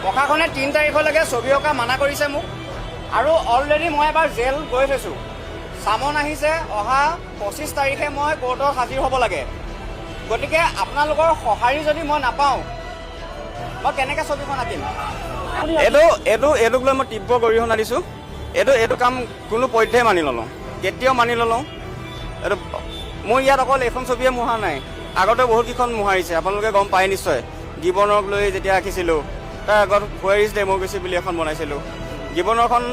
প্ৰশাসনে 3 তাৰিখলৈকে ছবি অঁকা মানা কৰিছে মোক আৰু অলৰেডি মই এবাৰ জেল গৈ থৈছোঁ। চামন আহিছে, অহা 25 তাৰিখে মই কোৰ্টত হাজিৰ হ'ব লাগে। গতিকে আপোনালোকৰ সঁহাৰি যদি মই নাপাওঁ, মই কেনেকৈ ছবিখন আঁকিম? এইটোক লৈ মই তীব্ৰ গৰিহণা দিছোঁ। এইটো কাম কোনো পধ্যেই মানি নলওঁ, কেতিয়াও মানি নলওঁ। এইটো মোৰ ইয়াত অকল এইখন ছবিয়ে মোহা নাই, আগতে বহুতকেইখন মোহাৰিছে, আপোনালোকে গম পায় নিশ্চয়। গিবনক লৈ যেতিয়া আঁকিছিলোঁ, তাৰ আগত হুৱেৰ ইজ ডেম'ক্ৰেচি বুলি এখন বনাইছিলোঁ। গিবনৰখন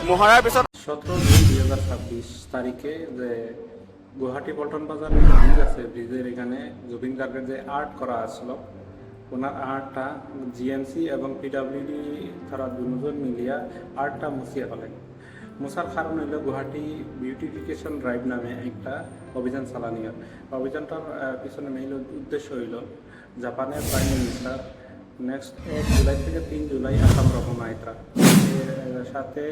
মোহৰাৰ পিছত 17 জুন 2026 তারিখে যে গুয়াহাটি পল্টন বাজার ব্রিজ আছে, ব্রিজের এখানে জুবিন গার্গের যে আর্ট করা আসলো, ওনার আর্টটা জিএমসি এবং পিডাব্লিউডি তারা দুজন মিলিয়া আর্টটা মুছিয়ে ফেলেন। মুছার কারণ হইল গুয়াহাটি বিউটিফিকেশন ড্রাইভ নামে একটা অভিযান চালানি হয়। অভিযানটার পিছনে মেইন উদ্দেশ্য হইল জাপানের প্রাইম মিনিস্টার নেক্সট 1 জুলাই থেকে 3 জুলাই আসাম রওনা আইতরা। এর সাথে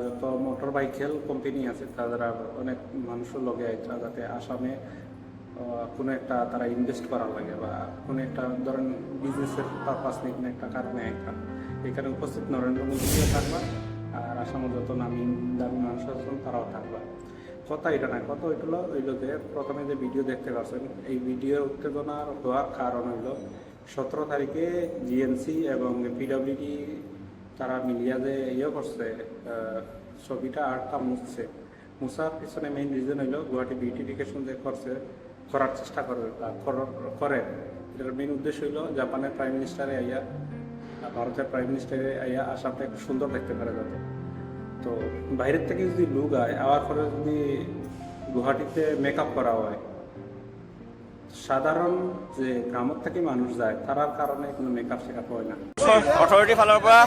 যত মোটর বাইকেল কোম্পানি আছে তারা অনেক মানুষের লগে আইতরা, যাতে আসামে কোনো একটা তারা ইনভেস্ট করার লাগে বা কোনো একটা ধরেন বিজনেসের পারপাস নিয়ে কোনো একটা কারণে আইতরা। এখানে উপস্থিত নরেন্দ্র মোদীও থাকবা আর আসামের যত নামি দামি মানুষ আছেন তারাও থাকবা। কথা এটা না, কথা হইল যে প্রথমে যে ভিডিও দেখতে পাচ্ছেন, এই ভিডিওর উত্তেজনার হওয়ার কারণ হইল 17 তারিখে জিএনসি এবং পিডাব্লিউডি তারা মিলিয়া যে করছে ছবিটা আর্টটা মুছছে। মুছার পিছনে মেইন রিজন হইল গুয়াহাটি বিউটিফিকেশন যে করার চেষ্টা করে এটার মেইন উদ্দেশ্য হইল জাপানের প্রাইম মিনিস্টারে আইয়া, ভারতের প্রাইম মিনিস্টারে আইয়া আসামটা একটু সুন্দর দেখতে পারে যাতে। তো বাইরের থেকে যদি লুক আওয়ার পরে যদি গুয়াহাটিতে মেকআপ করা হয়, সাধারণ যে গ্রামের থেকে মানুষ যায় তারার কারণে কোনো মেকআপ শেখাপ হয় না। অথৰিটিৰ ফালৰ পৰা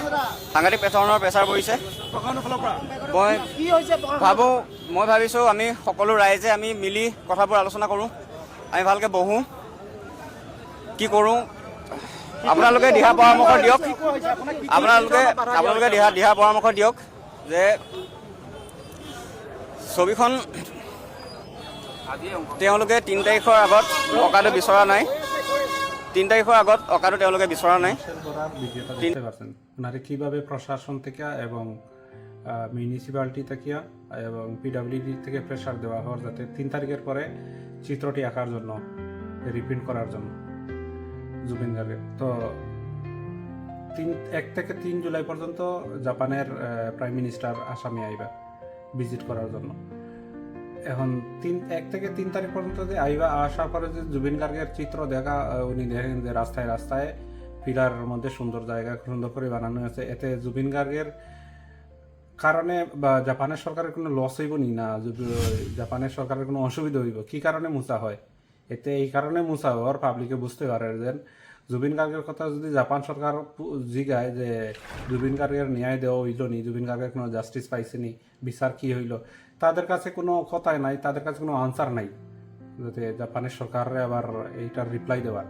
সাংঘাতিক প্ৰেছাৰ পৰিছে। মই ভাবিছোঁ আমি সকলো ৰাইজে আমি মিলি কথাবোৰ আলোচনা কৰোঁ, আমি ভালকৈ বহোঁ, কি কৰোঁ। আপোনালোকে দিহা পৰামৰ্শ দিয়ক, আপোনালোকে দিহা পৰামৰ্শ দিয়ক যে ছবিখন তেওঁলোকে 3 তাৰিখৰ আগত অঁকাটো বিচৰা নাই, 3 তারিখের আগত অকাটো তেওঁলোকে বিচৰা নাই। দেখতে পাচ্ছেন ওনারা কিভাবে প্রশাসন থেকে এবং মিউনিসিপ্যালিটি থেকে এবং পিডাব্লিউডি থেকে প্রেসার দেওয়া হওয়ার যাতে 3 তারিখের পরে চিত্রটি আঁকার জন্য রিপ্রিন্ট করার জন্য জুবিন গার্গের। তো 1 থেকে 3 জুলাই পর্যন্ত জাপানের প্রাইম মিনিস্টার আসামে আইবা ভিজিট করার জন্য। এখন 1 থেকে 3 তারিখ পর্যন্ত যে আসার পরে যে জুবিন গার্গের চিত্র দেখা, উনি দেখেন যে রাস্তায় রাস্তায় পিলারের মধ্যে সুন্দর জায়গা সুন্দর করে বানানো আছে। এতে জুবিন গার্গের কারণে বা জাপানের সরকারের কোনো লস হইব নি না, জাপানের সরকারের কোনো অসুবিধা হইব, কি কারণে মুছা হয়? এতে এই কারণে মুছা হওয়ার পাবলিকে বুঝতে পারে যে জুবিন গার্গের কথা যদি জাপান সরকার জিগায় যে জুবিন গার্গের ন্যায় দেওয়া হইল নি, জুবিন গার্গের কোনো জাস্টিস পাইছেনি, বিচার কি হইল, তাদের কাছে কোনো কথাই নাই, তাদের কাছে কোনো আনসার নাই যাতে জাপানের সরকারে আবার এইটার রিপ্লাই দেওয়ার।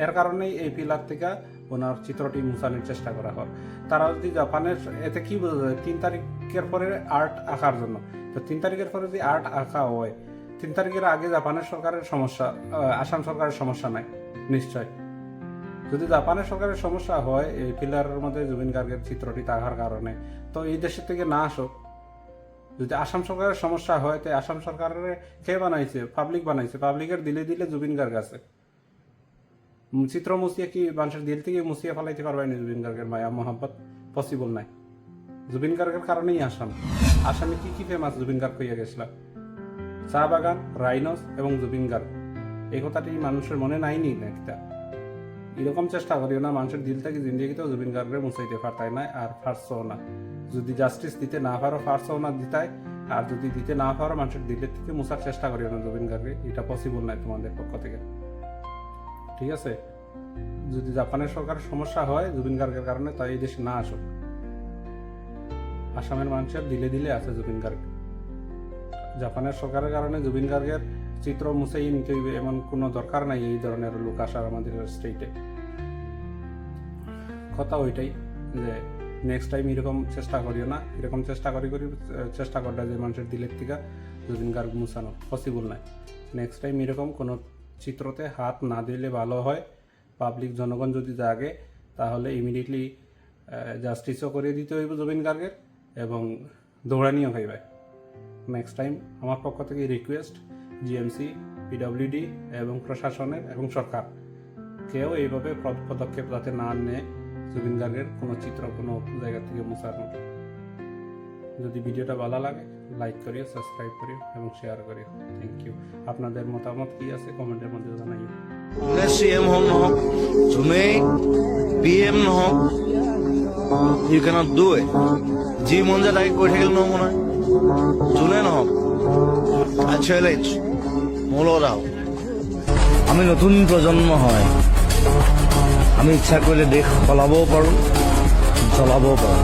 এর কারণেই এই পিলার থেকে ওনার চিত্রটি মুছানোর চেষ্টা করা হয়। তারা যদি জাপানের এতে কি বোঝা যায় 3 তারিখের পরে আর্ট আঁকার জন্য, তো 3 তারিখের পরে যদি আর্ট আঁকা হয়, 3 তারিখের আগে জাপানের সরকারের সমস্যা, আসাম সরকারের সমস্যা নাই নিশ্চয়। যদি জাপানের সরকারের সমস্যা হয় এই পিলারের মধ্যে জুবিন গার্গের চিত্রটি থাকার কারণে, তো এই দেশের থেকে না আসুক। যদি আসাম সরকারের সমস্যা হয় তো আসাম সরকারের কে বানাইছে? পাবলিক বানাইছে। পাবলিকের দিলে দিলে জুবিন গার্গ আছে। চিত্র মুছিয়ে কি মানুষের দিল থেকে মুছিয়ে ফেলাইতে পারবে না জুবিন গার্গের মায়া মহাব্বত? পসিবল নাই। জুবিন গার্গের কারণেই আসামে কি কি ফেমাস জুবিন গার্গ হইয়া গেছিল? চা বাগান, রাইনস এবং জুবিন গার্গ। এই কথাটি মানুষের মনে নাইনি না। এরকম চেষ্টা করিও না মানুষের দিল থেকে জিন্দিগিতেও জুবিন গার্গের মুছাইতে পারতাই না, আর ফার্সও না। যদি জাস্টিস দিতে না পারো ফার্সও না দিতাই, আর যদি দিতে না পারো মানুষের দিলের থেকে মুছার চেষ্টা করিও না জুবিন গার্গে। এটা পসিবল নাই তোমাদের পক্ষ থেকে, ঠিক আছে? যদি জাপানের সরকারের সমস্যা হয় জুবিন গার্গের কারণে, তাই এই দেশে না আসুক। আসামের মানুষের দিলে দিলে আছে জুবিন গার্গ। জাপানের সরকারের কারণে জুবিন গার্গের চিত্র মুছেই নিতে হইবে এমন কোনো দরকার নাই এই ধরনের লোক আসার আমাদের স্টেটে। কথা ওইটাই যে নেক্সট টাইম এরকম চেষ্টা করিও না, এরকম চেষ্টা চেষ্টা করলে যে মানুষের দিলের থেকে জুবিন গার্গ মুছানো পসিবল নাই। নেক্সট টাইম এরকম কোনো চিত্রতে হাত না দিলে ভালো হয়। পাবলিক জনগণ যদি জাগে তাহলে ইমিডিয়েটলি জাস্টিসও করে দিতে হইব জুবিন গার্গের এবং দৌড়ানিও হইবে। নেক্সট টাইম আমার পক্ষ থেকে রিকোয়েস্ট জিএমসি, পিডব্লিউডি এবং প্রশাসনের এবং সরকার কেউ এইভাবে পদক্ষেপ যাতে না নেয় জুবিন গার্গের কোনো চিত্র কোনো জায়গা থেকে মুছানোর। যদি ভিডিওটা ভালো লাগে লাইক করিও, সাবস্ক্রাইব করিও এবং শেয়ার করিও। Thank you. আপনাদের মতামত কি আছে কমেন্টের মধ্যে জানাইও। যোনে চিএম হওক নহওক, যোনেই পিএম নহওক, ইউ কেনট ডু ইট। যি মন যায় তাকে কৈ থাকিলে নহ'ব নহয়। যোনে নহওক, আই চেলেঞ্জ, মোৰ লগত আহক। আমি নতুন প্ৰজন্ম হয়, আমি ইচ্ছা কৰিলে দেশ সলাবও পাৰোঁ, জ্বলাবও পাৰোঁ।